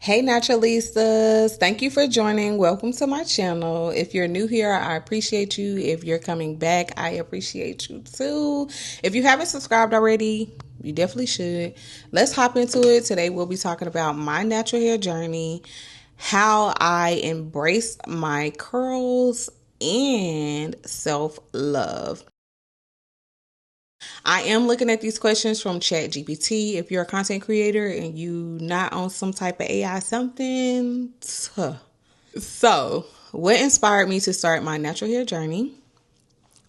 Hey Naturalistas, thank you for joining. Welcome to my channel. If you're new here, I appreciate you. If you're coming back, I appreciate you too. If you haven't subscribed already, you definitely should. Let's hop into it. Today we'll be talking about my natural hair journey, how I embrace my curls, and self-love. I am looking at these questions from ChatGPT. If you're a content creator and you not on some type of AI something, so what inspired me to start my natural hair journey?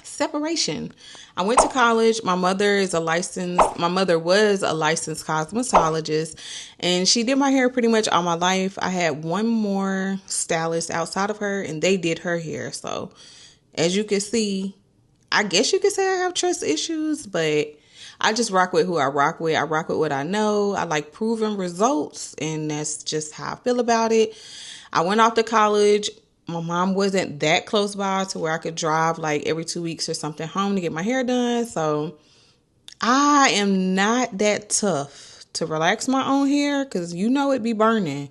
Separation. I went to college. My mother was a licensed cosmetologist, and she did my hair pretty much all my life. I had one more stylist outside of her, and they did her hair. So as you can see, I guess you could say I have trust issues, but I just rock with who I rock with. I rock with what I know. I like proven results, and that's just how I feel about it. I went off to college. My mom wasn't that close by to where I could drive like every 2 weeks or something home to get my hair done. So I am not that tough to relax my own hair because it'd be burning.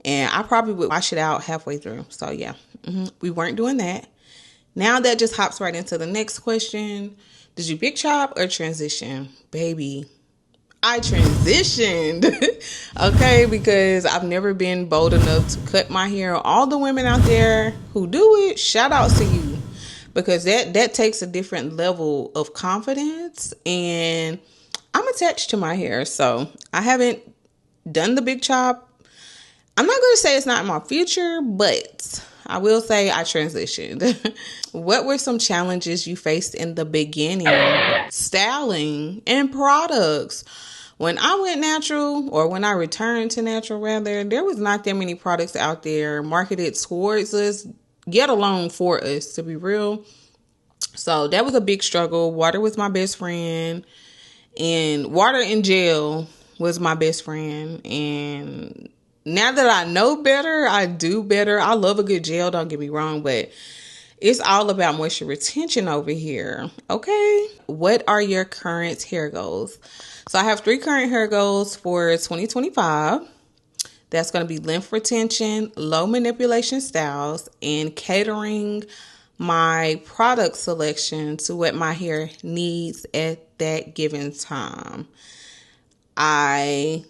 And I probably would wash it out halfway through. So yeah, we weren't doing that. Now that just hops right into the next question. Did you big chop or transition? Baby, I transitioned, okay, because I've never been bold enough to cut my hair. All the women out there who do it, shout outs to you, because that takes a different level of confidence, and I'm attached to my hair, so I haven't done the big chop. I'm not going to say it's not in my future, but I will say I transitioned. What were some challenges you faced in the beginning? Styling and products. When I went natural, or when I returned to natural rather, there was not that many products out there marketed towards us, yet alone for us, to be real. So that was a big struggle. Water was my best friend, and water and gel was my best friend. And now that I know better, I do better. I love a good gel, don't get me wrong, but it's all about moisture retention over here. Okay. What are your current hair goals? So I have 3 current hair goals for 2025. That's going to be length retention, low manipulation styles, and catering my product selection to what my hair needs at that given time. I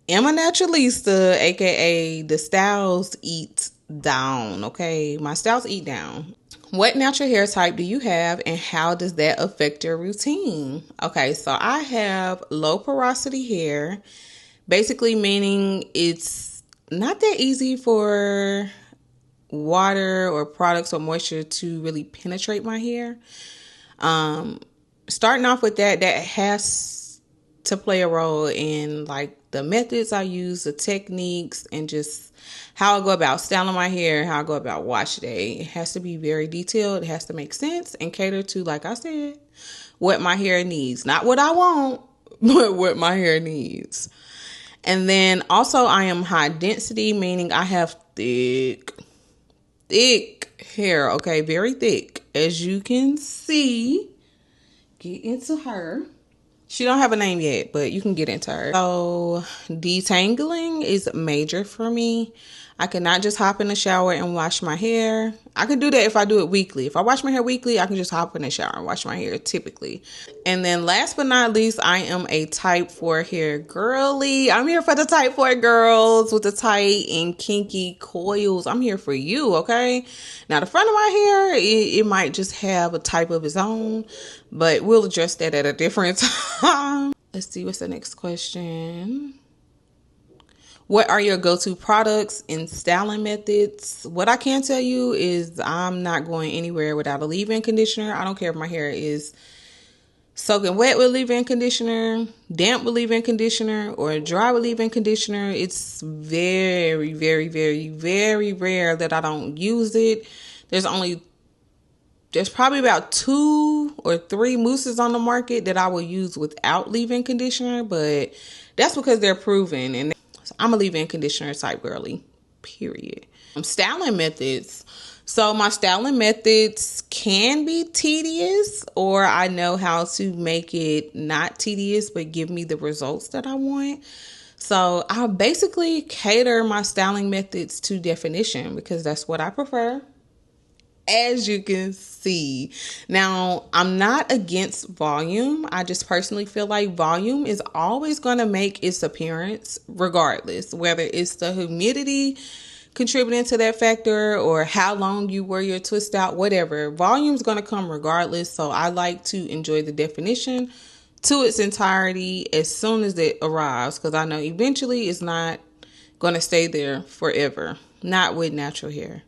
am a naturalista, aka the styles eat down. Okay, my styles eat down. What natural hair type do you have, and how does that affect your routine? Okay, so I have low porosity hair, basically meaning it's not that easy for water or products or moisture to really penetrate my hair. Starting off with that has to play a role in like the methods I use, the techniques, and just how I go about styling my hair, how I go about wash day. It has to be very detailed. It has to make sense and cater to, like I said, what my hair needs. Not what I want, but what my hair needs. And then also I am high density, meaning I have thick hair. Okay, very thick. As you can see, get into her. She don't have a name yet, but you can get into her. So detangling is major for me. I cannot just hop in the shower and wash my hair. I can do that if I do it weekly. If I wash my hair weekly, I can just hop in the shower and wash my hair typically. And then last but not least, I am a type 4 hair girly. I'm here for the type 4 girls with the tight and kinky coils. I'm here for you, okay? Now the front of my hair, it might just have a type of its own, but we'll address that at a different time. Let's see, what's the next question? What are your go-to products and styling methods? What I can tell you is I'm not going anywhere without a leave-in conditioner. I don't care if my hair is soaking wet with leave-in conditioner, damp with leave-in conditioner, or dry with leave-in conditioner. It's very, very, very, very rare that I don't use it. There's probably about 2 or 3 mousses on the market that I will use without leave-in conditioner, but that's because they're proven, and I'm a leave-in conditioner type girly, period. Styling methods. So my styling methods can be tedious, or I know how to make it not tedious, but give me the results that I want. So I basically cater my styling methods to definition because that's what I prefer, as you can see. Now, I'm not against volume. I just personally feel like volume is always going to make its appearance regardless, whether it's the humidity contributing to that factor or how long you wear your twist out, whatever. Volume's going to come regardless. So I like to enjoy the definition to its entirety as soon as it arrives, because I know eventually it's not going to stay there forever. Not with natural hair.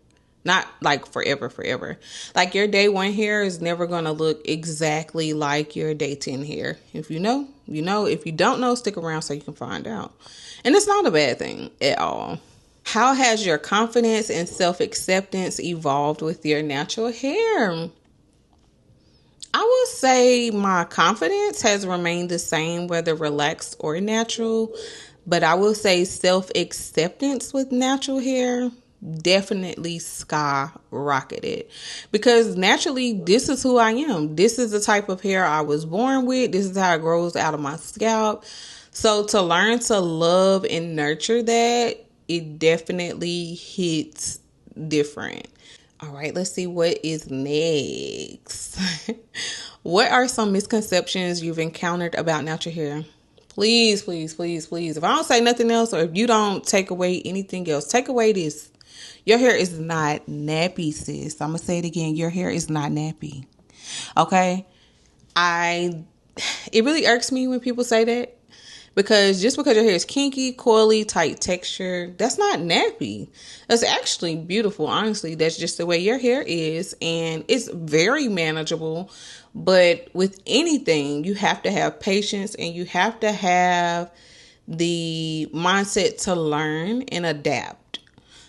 Not like forever. Like your day one hair is never going to look exactly like your day 10 hair. If you know, you know. If you don't know, stick around so you can find out. And it's not a bad thing at all. How has your confidence and self-acceptance evolved with your natural hair? I will say my confidence has remained the same, whether relaxed or natural. But I will say self-acceptance with natural hair definitely skyrocketed, because naturally this is who I am. This is the type of hair I was born with. This is how it grows out of my scalp. So to learn to love and nurture that, it definitely hits different. All right, let's see what is next. What are some misconceptions you've encountered about natural hair? Please, please, please, please. If I don't say nothing else, or if you don't take away anything else, take away this. Your hair is not nappy, sis. I'm going to say it again. Your hair is not nappy. Okay? It really irks me when people say that, because just because your hair is kinky, coily, tight texture, that's not nappy. That's actually beautiful, honestly. That's just the way your hair is, and it's very manageable. But with anything, you have to have patience, and you have to have the mindset to learn and adapt.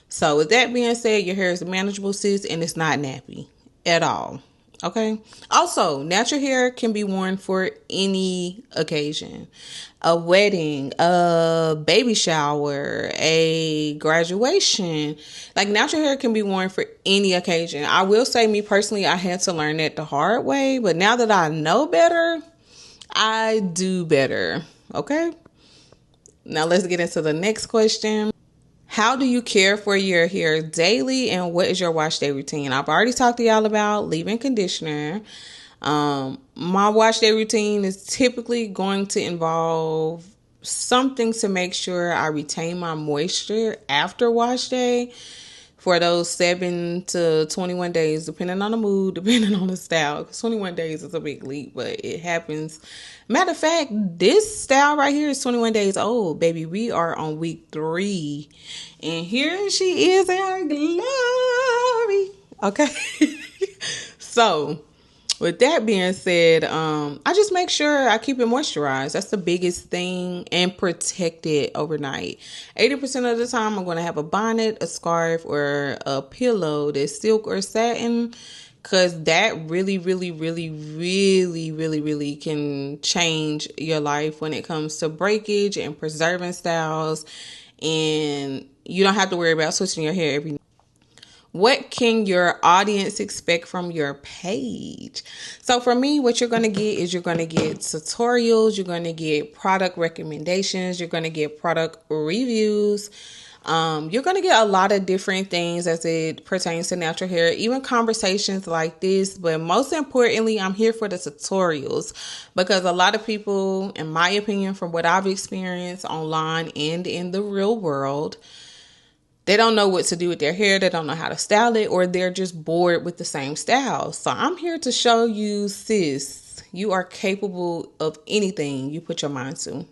So with that being said, your hair is manageable, sis, and it's not nappy at all. Okay. Also, natural hair can be worn for any occasion. A wedding, a baby shower, a graduation. Like, natural hair can be worn for any occasion. I will say, me personally, I had to learn that the hard way. But now that I know better, I do better. Okay. Now let's get into the next question. How do you care for your hair daily, and what is your wash day routine? I've already talked to y'all about leave-in conditioner. My wash day routine is typically going to involve something to make sure I retain my moisture after wash day for those 7 to 21 days, depending on the mood, depending on the style. Because 21 days is a big leap, but it happens. Matter of fact, this style right here is 21 days old, baby. We are on week 3. And here she is in her glory. Okay. So, with that being said, I just make sure I keep it moisturized. That's the biggest thing, and protect it overnight. 80% of the time, I'm going to have a bonnet, a scarf, or a pillow that's silk or satin, because that really, really, really, really, really, really can change your life when it comes to breakage and preserving styles. And you don't have to worry about switching your hair every night. What can your audience expect from your page? So for me, what you're going to get is you're going to get tutorials, you're going to get product recommendations, you're going to get product reviews. You're going to get a lot of different things as it pertains to natural hair, even conversations like this. But most importantly, I'm here for the tutorials, because a lot of people, in my opinion, from what I've experienced online and in the real world, they don't know what to do with their hair. They don't know how to style it, or they're just bored with the same style. So I'm here to show you, sis, you are capable of anything you put your mind to.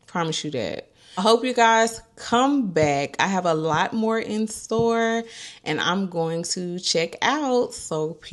Promise you that. I hope you guys come back. I have a lot more in store, and I'm going to check out. So peace.